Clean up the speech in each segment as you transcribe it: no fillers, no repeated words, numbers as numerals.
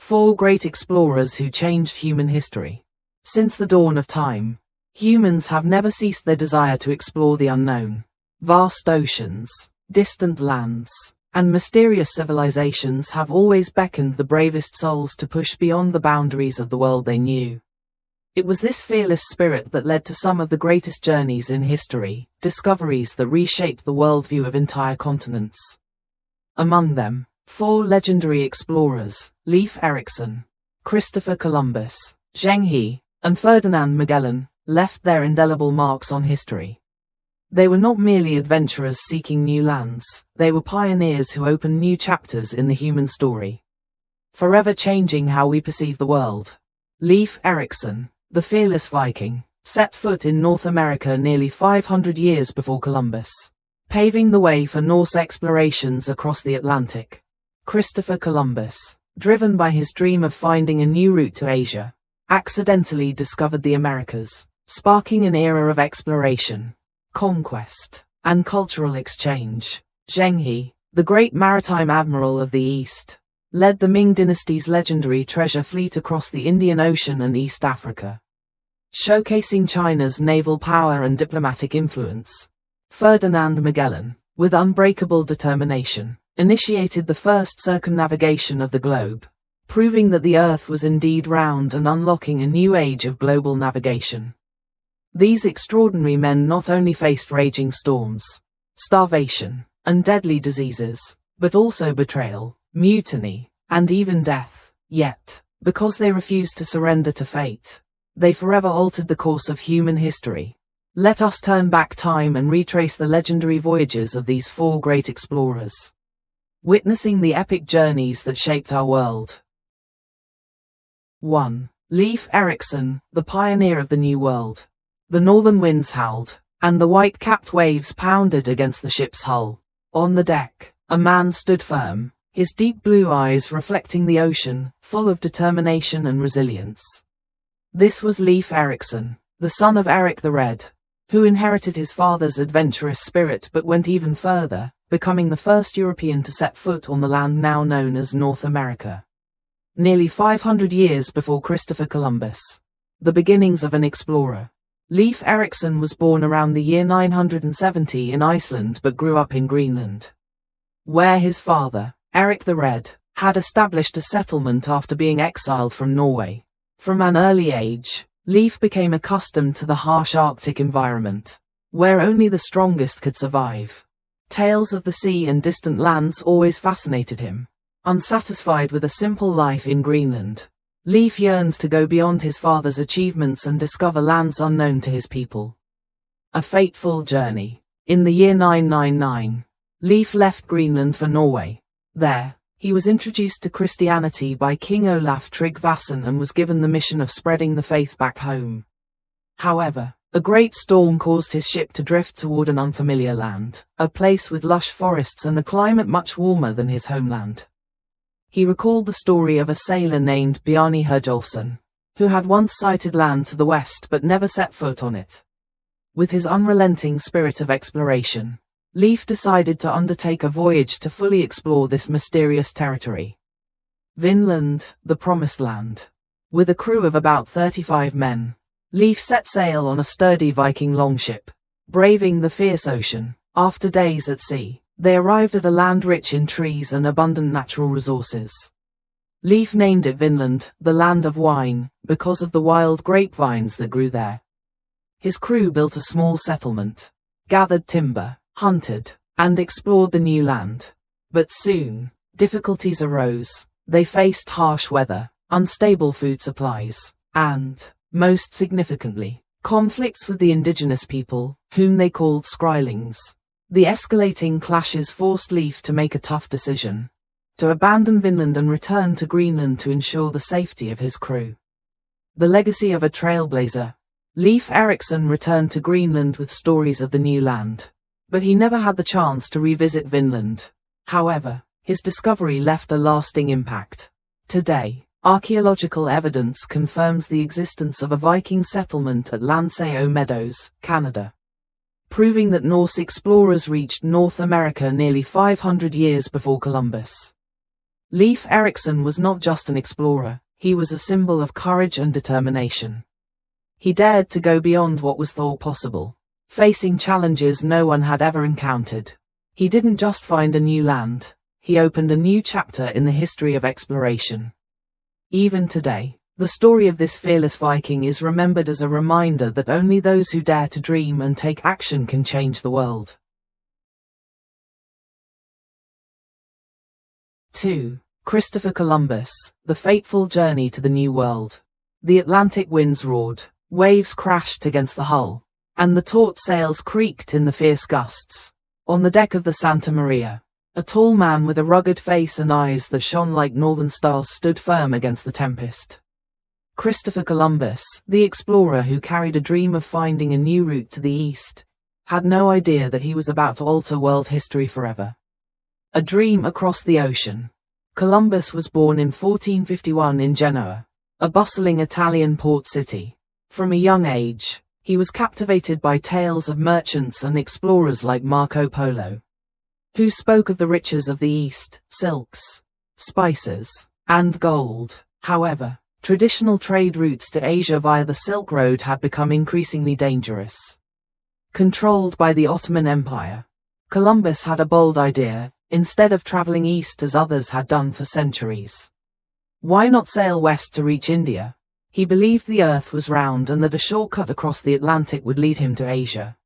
Four great explorers who changed human history. Since the dawn of time, humans have never ceased their desire to explore the unknown. Vast oceans, distant lands, and mysterious civilizations have always beckoned the bravest souls to push beyond the boundaries of the world they knew. It was this fearless spirit that led to some of the greatest journeys in history, discoveries that reshaped the worldview of entire continents. Among them, four legendary explorers, Leif Erikson, Christopher Columbus, Zheng He, and Ferdinand Magellan, left their indelible marks on history. They were not merely adventurers seeking new lands, they were pioneers who opened new chapters in the human story, forever changing how we perceive the world. Leif Erikson, the fearless Viking, set foot in North America nearly 500 years before Columbus, paving the way for Norse explorations across the Atlantic. Christopher Columbus, driven by his dream of finding a new route to Asia, accidentally discovered the Americas, sparking an era of exploration, conquest, and cultural exchange. Zheng He, the great maritime admiral of the East, led the Ming dynasty's legendary treasure fleet across the Indian Ocean and East Africa, showcasing China's naval power and diplomatic influence. Ferdinand Magellan, with unbreakable determination, initiated the first circumnavigation of the globe, proving that the Earth was indeed round and unlocking a new age of global navigation. These extraordinary men not only faced raging storms, starvation, and deadly diseases, but also betrayal, mutiny, and even death. Yet, because they refused to surrender to fate, they forever altered the course of human history. Let us turn back time and retrace the legendary voyages of these four great explorers, witnessing the epic journeys that shaped our world. 1. Leif Erikson, the pioneer of the New World. The northern winds howled, and the white-capped waves pounded against the ship's hull. On the deck, a man stood firm, his deep blue eyes reflecting the ocean, full of determination and resilience. This was Leif Erikson, the son of Eric the Red, who inherited his father's adventurous spirit but went even further, becoming the first European to set foot on the land now known as North America. Nearly 500 years before Christopher Columbus, the beginnings of an explorer, Leif Erikson was born around the year 970 in Iceland but grew up in Greenland, where his father, Eric the Red, had established a settlement after being exiled from Norway. From an early age, Leif became accustomed to the harsh Arctic environment, where only the strongest could survive. Tales of the sea and distant lands always fascinated him. Unsatisfied with a simple life in Greenland, Leif yearned to go beyond his father's achievements and discover lands unknown to his people. A fateful journey. In the year 999, Leif left Greenland for Norway. There, he was introduced to Christianity by King Olaf Tryggvason and was given the mission of spreading the faith back home. However, a great storm caused his ship to drift toward an unfamiliar land, a place with lush forests and a climate much warmer than his homeland. He recalled the story of a sailor named Bjarni Herjolfsson, who had once sighted land to the west but never set foot on it. With his unrelenting spirit of exploration, Leif decided to undertake a voyage to fully explore this mysterious territory. Vinland, the Promised Land. With a crew of about 35 men, Leif set sail on a sturdy Viking longship, braving the fierce ocean. After days at sea, they arrived at a land rich in trees and abundant natural resources. Leif named it Vinland, the land of wine, because of the wild grapevines that grew there. His crew built a small settlement, gathered timber, hunted, and explored the new land. But soon, difficulties arose. They faced harsh weather, unstable food supplies, and, most significantly, conflicts with the indigenous people, whom they called Skrælings. The escalating clashes forced Leif to make a tough decision: to abandon Vinland and return to Greenland to ensure the safety of his crew. The legacy of a trailblazer. Leif Erikson returned to Greenland with stories of the new land, but he never had the chance to revisit Vinland. However, his discovery left a lasting impact. Today, archaeological evidence confirms the existence of a Viking settlement at Landsao Meadows, Canada, proving that Norse explorers reached North America nearly 500 years before Columbus. Leif Erikson was not just an explorer, he was a symbol of courage and determination. He dared to go beyond what was thought possible, facing challenges no one had ever encountered. He didn't just find a new land, he opened a new chapter in the history of exploration. Even today, the story of this fearless Viking is remembered as a reminder that only those who dare to dream and take action can change the world. 2. Christopher Columbus, the fateful journey to the New World. The Atlantic winds roared, waves crashed against the hull, and the taut sails creaked in the fierce gusts. On the deck of the Santa Maria, a tall man with a rugged face and eyes that shone like northern stars stood firm against the tempest. Christopher Columbus, the explorer who carried a dream of finding a new route to the east, had no idea that he was about to alter world history forever. A dream across the ocean. Columbus was born in 1451 in Genoa, a bustling Italian port city. From a young age, he was captivated by tales of merchants and explorers like Marco Polo, who spoke of the riches of the East, silks, spices, and gold. However, traditional trade routes to Asia via the Silk Road had become increasingly dangerous. Controlled by the Ottoman Empire, Columbus had a bold idea. Instead of traveling east as others had done for centuries, why not sail west to reach India? He believed the earth was round and that a shortcut across the Atlantic would lead him to Asia.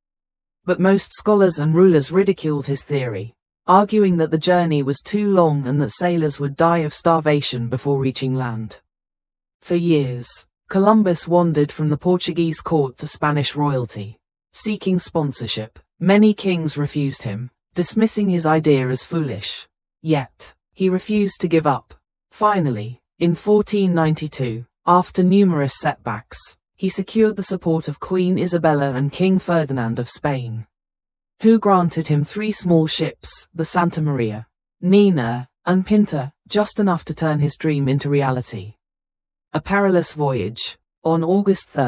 But most scholars and rulers ridiculed his theory, arguing that the journey was too long and that sailors would die of starvation before reaching land. For years, Columbus wandered from the Portuguese court to Spanish royalty, seeking sponsorship. Many kings refused him, dismissing his idea as foolish. Yet, he refused to give up. Finally, in 1492, after numerous setbacks, he secured the support of Queen Isabella and King Ferdinand of Spain, who granted him 3 small ships, the Santa Maria, Nina, and Pinta, just enough to turn his dream into reality. A perilous voyage. On August 3,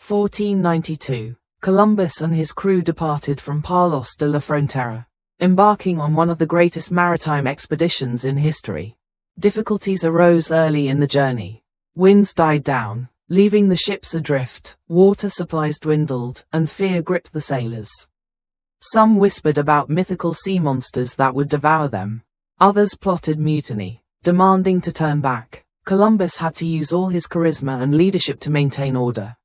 1492, Columbus and his crew departed from Palos de la Frontera, embarking on one of the greatest maritime expeditions in history. Difficulties arose early in the journey. Winds died down, leaving the ships adrift, water supplies dwindled, and fear gripped the sailors. Some whispered about mythical sea monsters that would devour them. Others plotted mutiny, demanding to turn back. Columbus had to use all his charisma and leadership to maintain order,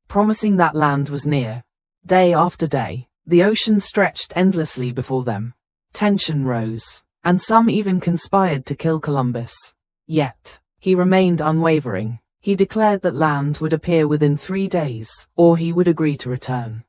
promising that land was near. Day after day, the ocean stretched endlessly before them. Tension rose, and some even conspired to kill Columbus. Yet, he remained unwavering. He declared that land would appear within 3 days, or he would agree to return.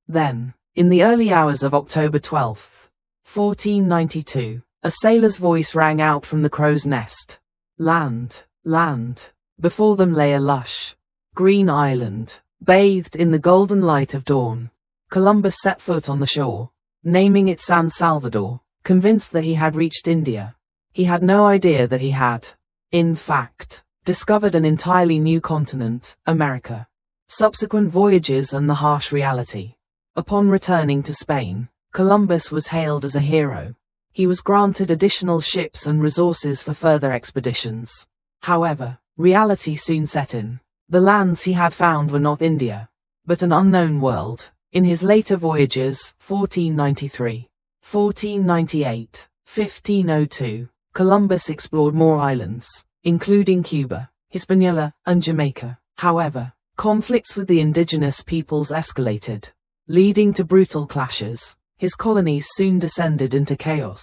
Then, in the early hours of October 12, 1492, a sailor's voice rang out from the crow's nest. Land, land. Before them lay a lush, green island, bathed in the golden light of dawn. Columbus set foot on the shore, naming it San Salvador, convinced that he had reached India. He had no idea that he had, in fact, discovered an entirely new continent, America. Subsequent voyages and the harsh reality. Upon returning to Spain, Columbus was hailed as a hero. He was granted additional ships and resources for further expeditions. However, reality soon set in. The lands he had found were not India, but an unknown world. In his later voyages, 1493, 1498, 1502, Columbus explored more islands, including Cuba, Hispaniola, and Jamaica. However, conflicts with the indigenous peoples escalated, leading to brutal clashes. His colonies soon descended into chaos.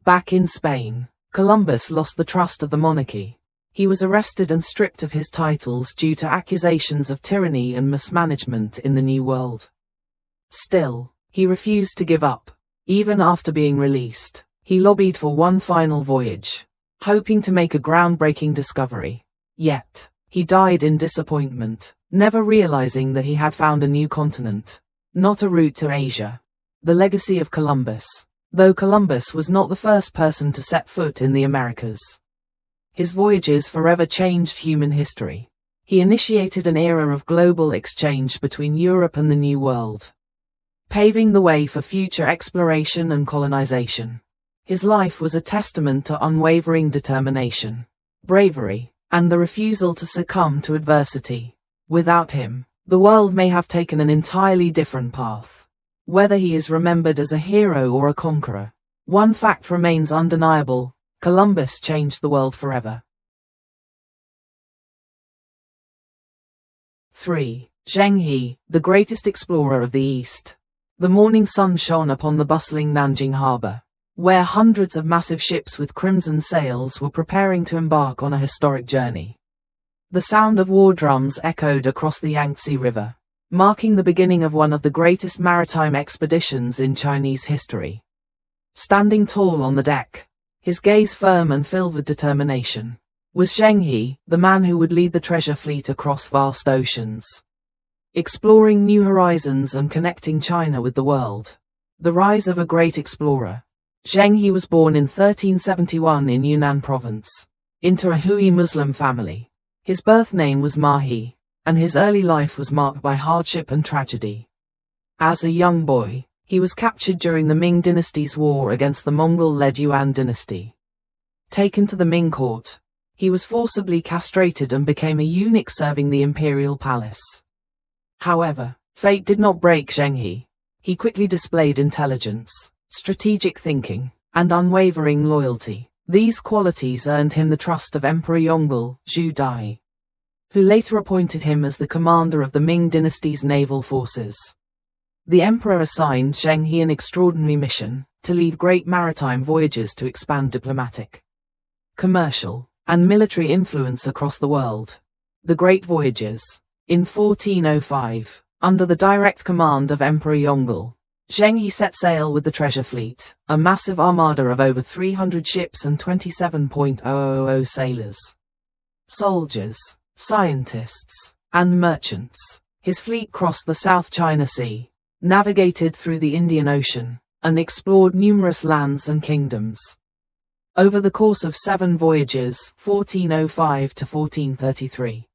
Back in Spain, Columbus lost the trust of the monarchy. He was arrested and stripped of his titles due to accusations of tyranny and mismanagement in the New World. Still, he refused to give up. Even after being released, he lobbied for one final voyage, hoping to make a groundbreaking discovery. Yet, he died in disappointment, never realizing that he had found a new continent, not a route to Asia. The legacy of Columbus. Though Columbus was not the first person to set foot in the Americas, his voyages forever changed human history. He initiated an era of global exchange between Europe and the New World, paving the way for future exploration and colonization. His life was a testament to unwavering determination, bravery, and the refusal to succumb to adversity. Without him, the world may have taken an entirely different path. Whether he is remembered as a hero or a conqueror, one fact remains undeniable: Columbus changed the world forever. 3. Zheng He, the greatest explorer of the East. The morning sun shone upon the bustling Nanjing harbor, where hundreds of massive ships with crimson sails were preparing to embark on a historic journey. The sound of war drums echoed across the Yangtze River, marking the beginning of one of the greatest maritime expeditions in Chinese history. Standing tall on the deck, his gaze firm and filled with determination, was Zheng He, the man who would lead the treasure fleet across vast oceans, exploring new horizons and connecting China with the world. The rise of a great explorer. Zheng He was born in 1371 in Yunnan province, into a Hui Muslim family. His birth name was Ma He, and his early life was marked by hardship and tragedy. As a young boy, he was captured during the Ming dynasty's war against the Mongol-led Yuan dynasty. Taken to the Ming court, he was forcibly castrated and became a eunuch serving the imperial palace. However, fate did not break Zheng He. He quickly displayed intelligence, strategic thinking, and unwavering loyalty. These qualities earned him the trust of Emperor Yongle, Zhu Dai, who later appointed him as the commander of the Ming dynasty's naval forces. The emperor assigned Zheng He an extraordinary mission, to lead great maritime voyages to expand diplomatic, commercial, and military influence across the world. The Great Voyages. In 1405, under the direct command of Emperor Yongle, Zheng He set sail with the treasure fleet, a massive armada of over 300 ships and 27,000 sailors, soldiers, scientists, and merchants. His fleet crossed the South China Sea, navigated through the Indian Ocean, and explored numerous lands and kingdoms. Over the course of 7 voyages, 1405 to 1433,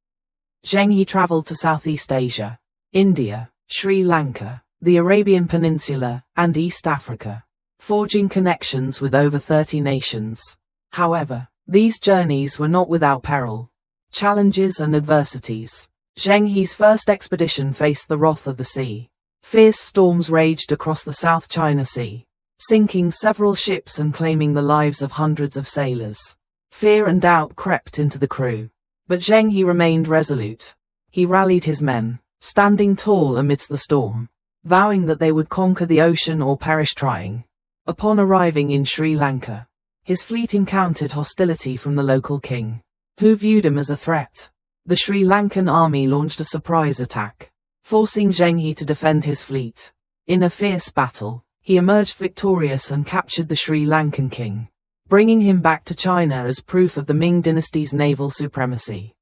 Zheng He traveled to Southeast Asia, India, Sri Lanka, the Arabian Peninsula, and East Africa, forging connections with over 30 nations. However, these journeys were not without peril, challenges and adversities. Zheng He's first expedition faced the wrath of the sea. Fierce storms raged across the South China Sea, sinking several ships and claiming the lives of hundreds of sailors. Fear and doubt crept into the crew, but Zheng He remained resolute. He rallied his men, standing tall amidst the storm, vowing that they would conquer the ocean or perish trying. Upon arriving in Sri Lanka, his fleet encountered hostility from the local king, who viewed him as a threat. The Sri Lankan army launched a surprise attack, forcing Zheng He to defend his fleet. In a fierce battle, he emerged victorious and captured the Sri Lankan king, bringing him back to China as proof of the Ming dynasty's naval supremacy.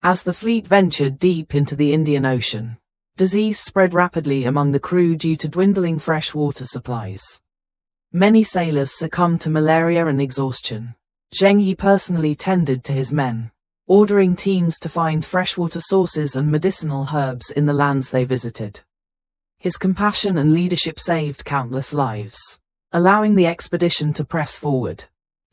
As the fleet ventured deep into the Indian Ocean, disease spread rapidly among the crew due to dwindling freshwater supplies. Many sailors succumbed to malaria and exhaustion. Zheng He personally tended to his men, ordering teams to find freshwater sources and medicinal herbs in the lands they visited. His compassion and leadership saved countless lives, allowing the expedition to press forward.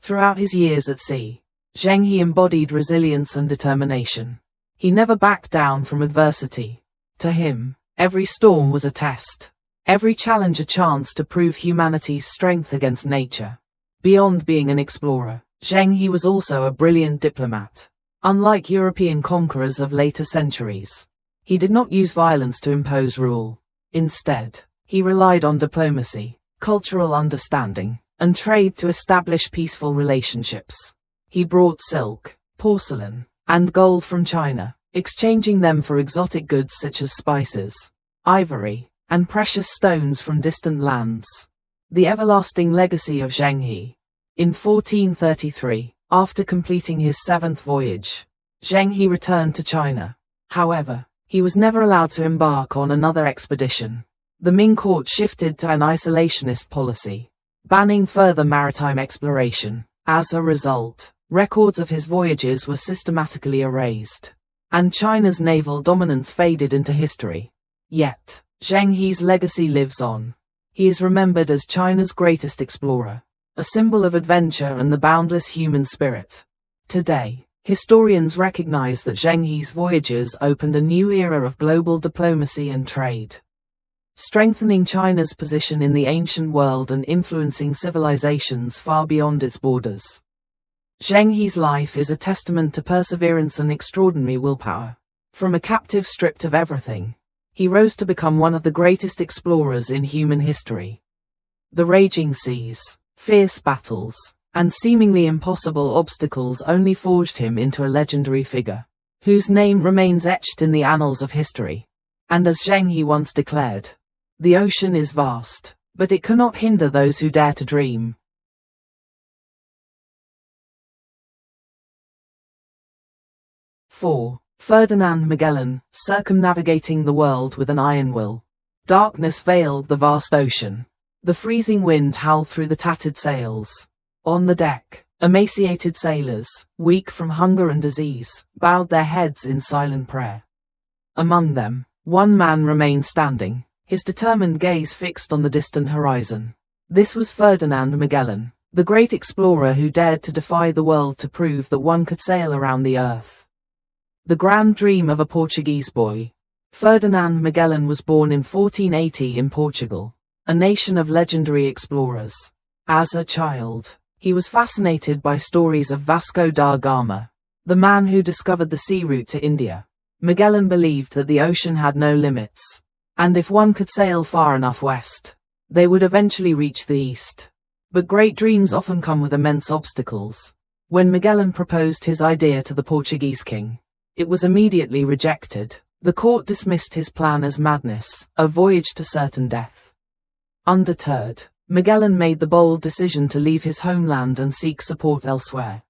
Throughout his years at sea, Zheng He embodied resilience and determination. He never backed down from adversity. To him, every storm was a test, every challenge a chance to prove humanity's strength against nature. Beyond being an explorer, Zheng He was also a brilliant diplomat. Unlike European conquerors of later centuries, he did not use violence to impose rule. Instead, he relied on diplomacy, cultural understanding, and trade to establish peaceful relationships. He brought silk, porcelain, and gold from China, exchanging them for exotic goods such as spices, ivory, and precious stones from distant lands. The everlasting legacy of Zheng He. In 1433, after completing his 7th voyage, Zheng He returned to China. However, he was never allowed to embark on another expedition. The Ming court shifted to an isolationist policy, banning further maritime exploration. As a result, records of his voyages were systematically erased, and China's naval dominance faded into history. Yet, Zheng He's legacy lives on. He is remembered as China's greatest explorer, a symbol of adventure and the boundless human spirit. Today, historians recognize that Zheng He's voyages opened a new era of global diplomacy and trade, strengthening China's position in the ancient world and influencing civilizations far beyond its borders. Zheng He's life is a testament to perseverance and extraordinary willpower. From a captive stripped of everything, he rose to become one of the greatest explorers in human history. The raging seas, fierce battles, and seemingly impossible obstacles only forged him into a legendary figure, whose name remains etched in the annals of history. And as Zheng He once declared, "The ocean is vast, but it cannot hinder those who dare to dream." 4. Ferdinand Magellan, circumnavigating the world with an iron will. Darkness veiled the vast ocean. The freezing wind howled through the tattered sails. On the deck, emaciated sailors, weak from hunger and disease, bowed their heads in silent prayer. Among them, one man remained standing, his determined gaze fixed on the distant horizon. This was Ferdinand Magellan, the great explorer who dared to defy the world to prove that one could sail around the earth. The grand dream of a Portuguese boy. Ferdinand Magellan was born in 1480 in Portugal, a nation of legendary explorers. As a child, he was fascinated by stories of Vasco da Gama, the man who discovered the sea route to India. Magellan believed that the ocean had no limits, and if one could sail far enough west, they would eventually reach the east. But great dreams often come with immense obstacles. When Magellan proposed his idea to the Portuguese king, it was immediately rejected. The court dismissed his plan as madness, a voyage to certain death. Undeterred, Magellan made the bold decision to leave his homeland and seek support elsewhere.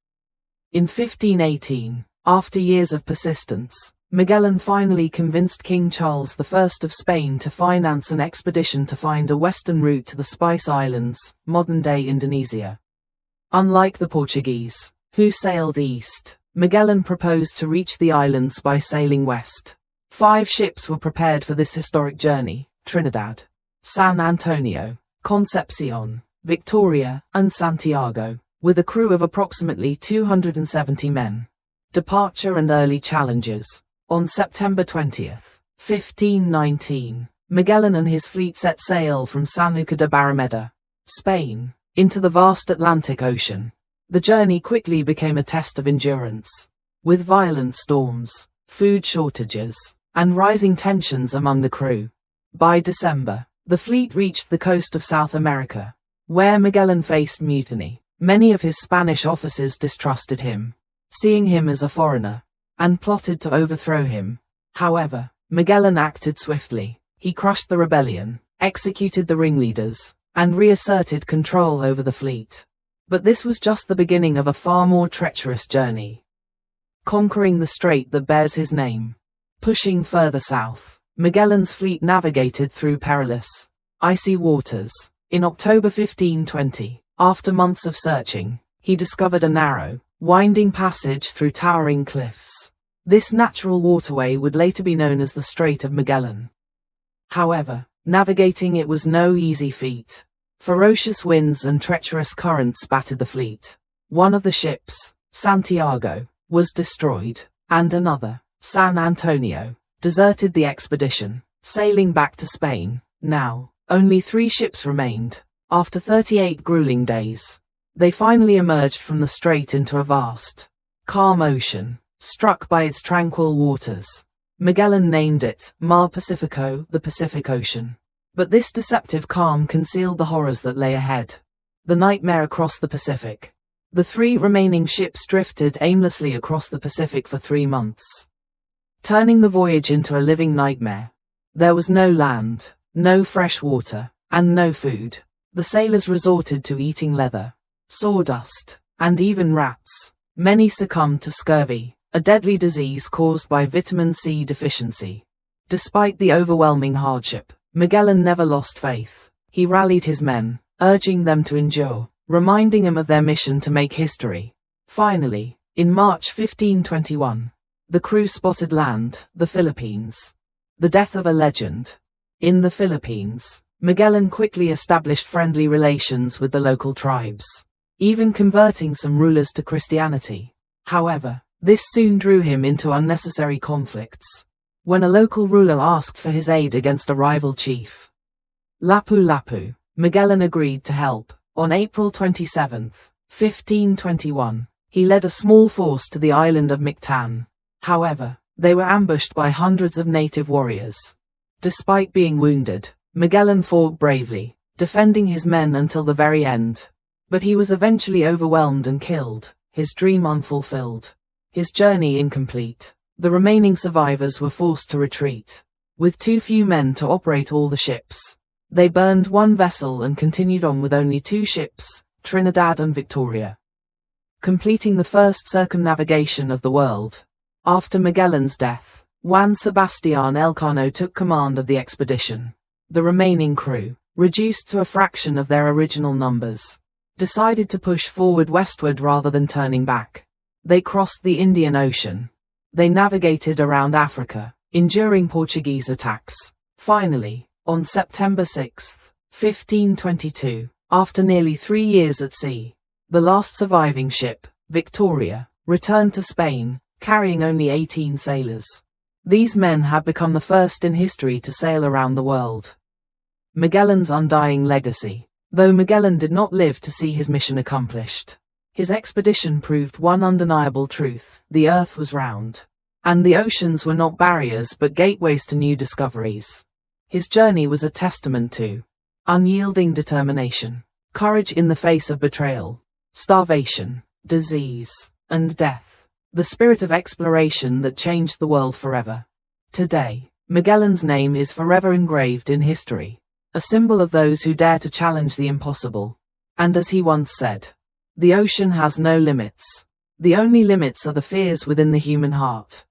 In 1518, after years of persistence, Magellan finally convinced King Charles I of Spain to finance an expedition to find a western route to the Spice Islands, modern-day Indonesia. Unlike the Portuguese, who sailed east, Magellan proposed to reach the islands by sailing west. 5 ships were prepared for this historic journey: Trinidad, San Antonio, Concepcion, Victoria, and Santiago, with a crew of approximately 270 men. Departure and early challenges. On September 20, 1519, Magellan and his fleet set sail from Sanlúcar de Barrameda, Spain, into the vast Atlantic Ocean. The journey quickly became a test of endurance, with violent storms, food shortages, and rising tensions among the crew. By December, the fleet reached the coast of South America, where Magellan faced mutiny. Many of his Spanish officers distrusted him, seeing him as a foreigner, and plotted to overthrow him. However, Magellan acted swiftly. He crushed the rebellion, executed the ringleaders, and reasserted control over the fleet. But this was just the beginning of a far more treacherous journey. Conquering the strait that bears his name. Pushing further south, Magellan's fleet navigated through perilous, icy waters. In October 1520, after months of searching, he discovered a narrow, winding passage through towering cliffs. This natural waterway would later be known as the Strait of Magellan. However, navigating it was no easy feat. Ferocious winds and treacherous currents battered the fleet. One of the ships, Santiago, was destroyed, and another, San Antonio, deserted the expedition, sailing back to Spain. Now, only 3 ships remained. After 38 grueling days, they finally emerged from the strait into a vast, calm ocean, struck by its tranquil waters. Magellan named it Mar Pacifico, the Pacific Ocean. But this deceptive calm concealed the horrors that lay ahead. The nightmare across the Pacific. The 3 remaining ships drifted aimlessly across the Pacific for 3 months, turning the voyage into a living nightmare. There was no land, no fresh water, and no food. The sailors resorted to eating leather, sawdust, and even rats. Many succumbed to scurvy, a deadly disease caused by vitamin C deficiency. Despite the overwhelming hardship, Magellan never lost faith. He rallied his men, urging them to endure, reminding them of their mission to make history. Finally, in March 1521, the crew spotted land, the Philippines. The death of a legend. In the Philippines, Magellan quickly established friendly relations with the local tribes, even converting some rulers to Christianity. However, this soon drew him into unnecessary conflicts. When a local ruler asked for his aid against a rival chief, Lapu-Lapu, Magellan agreed to help. On April 27, 1521, he led a small force to the island of Mactan. However, they were ambushed by hundreds of native warriors. Despite being wounded, Magellan fought bravely, defending his men until the very end. But he was eventually overwhelmed and killed, his dream unfulfilled, his journey incomplete. The remaining survivors were forced to retreat. With too few men to operate all the ships, they burned one vessel and continued on with only 2 ships, Trinidad and Victoria, completing the first circumnavigation of the world. After Magellan's death, Juan Sebastián Elcano took command of the expedition. The remaining crew, reduced to a fraction of their original numbers, decided to push forward westward rather than turning back. They crossed the Indian Ocean. They navigated around Africa, enduring Portuguese attacks. Finally, on September 6, 1522, after nearly 3 years at sea, the last surviving ship, Victoria, returned to Spain, carrying only 18 sailors. These men had become the first in history to sail around the world. Magellan's undying legacy. Though Magellan did not live to see his mission accomplished, his expedition proved one undeniable truth: the Earth was round, and the oceans were not barriers but gateways to new discoveries. His journey was a testament to unyielding determination, courage in the face of betrayal, starvation, disease, and death, the spirit of exploration that changed the world forever. Today, Magellan's name is forever engraved in history, a symbol of those who dare to challenge the impossible. And as he once said, "The ocean has no limits. The only limits are the fears within the human heart."